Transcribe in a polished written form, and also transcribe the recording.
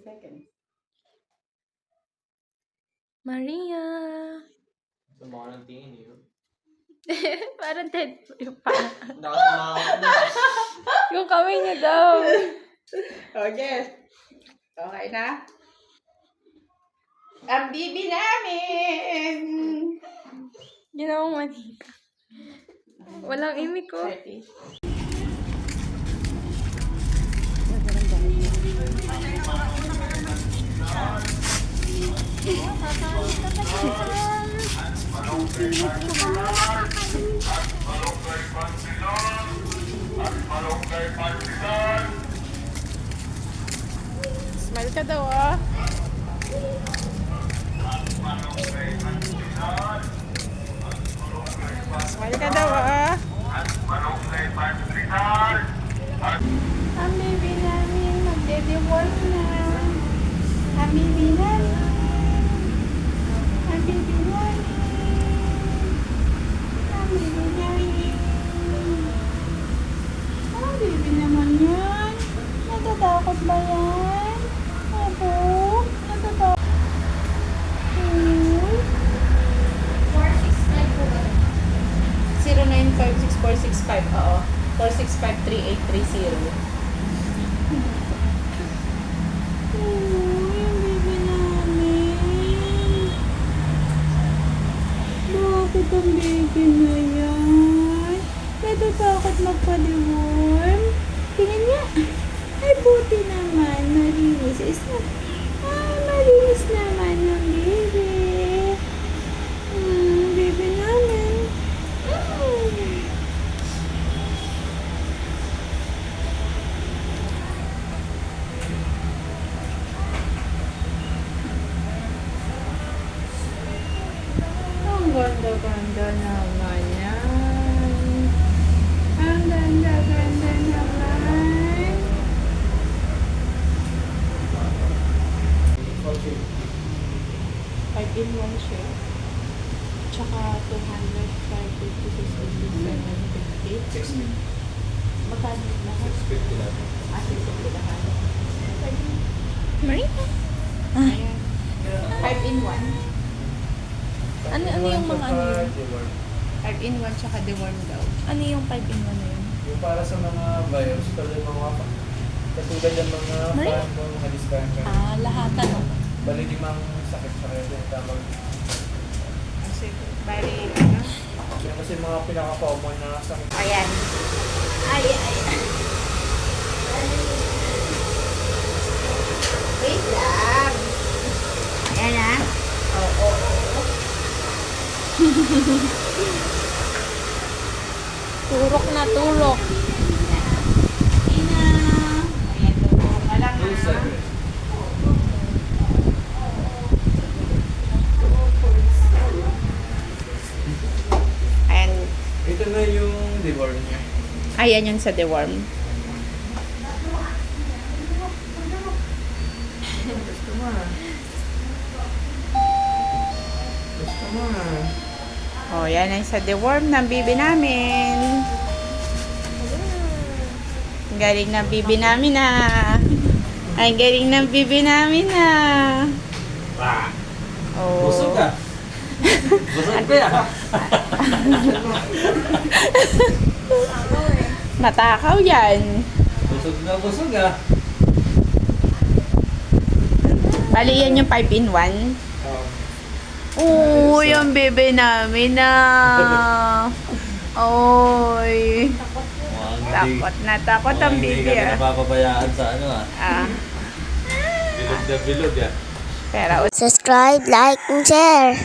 Seconds. Maria! Sama ka ng tingin eh. Parang Ted yung pa. Nakasama na. Yung kamay niya daw. Okay. Okay na? Ang bibi namin! Ginawang manika. Walang imik ko. 30. Smile ka daw, ah. Smile ka daw, ah. Ang baby namin, magde-dework na. Ang baby namin. Ang baby namin. Ang baby namin. Ang baby naman yan. Natatakot ba yan? Opo. Natatakot. 0956-465. Oo. 465-3830. Yung baby namin. Bakit ang baby na yan? Natatakot magpa-deworm? Tingnan niya. Ay, buti naman. Malinis. Ay, malinis naman yung baby. Baby namin. Ang ganda-ganda naman yan. Ang ganda-ganda naman. Five in one siya. Tsaka 200, 550, 650, 750. Magkano lahat? 650 lang. 650 lahat. Maria. Ayan. 5 in 1. Ano yung mga ano yun? 5 in 1 tsaka deworm daw. Ano yung 5 in 1 na yun? Yung para sa mga virus, katulad ng mga Maria? mga discount. Lahatan o. Bali limang sakit sa kaya yung tamang. Kasi, bali, ano? Yan kasi mga pinaka-common na sakit. Ayan. Ay. Wait lang. Ayan ah. Oo. Turok na turok. Ina. Ayan, tulog ka lang ah. Ayan. Ito na yung deworm niya. Ayan yun sa deworm. Gusto mo ah. Gusto mo ah. Oh, yan ay sa deworm ng bibi namin. Ang galing ng bibi namin ah. Ang galing ng bibi namin ah. Oh. Busog ka. Busog ka ya. Matakaw yan. Busog ah. Bali yan yung 5 in 1. Uy, yung bebe namin na. Oy. Takot ang bebe Hindi ah. ka napapabayaan sa ano ah. Ah. Bilog na bilog ah. Pero Subscribe, like, and share.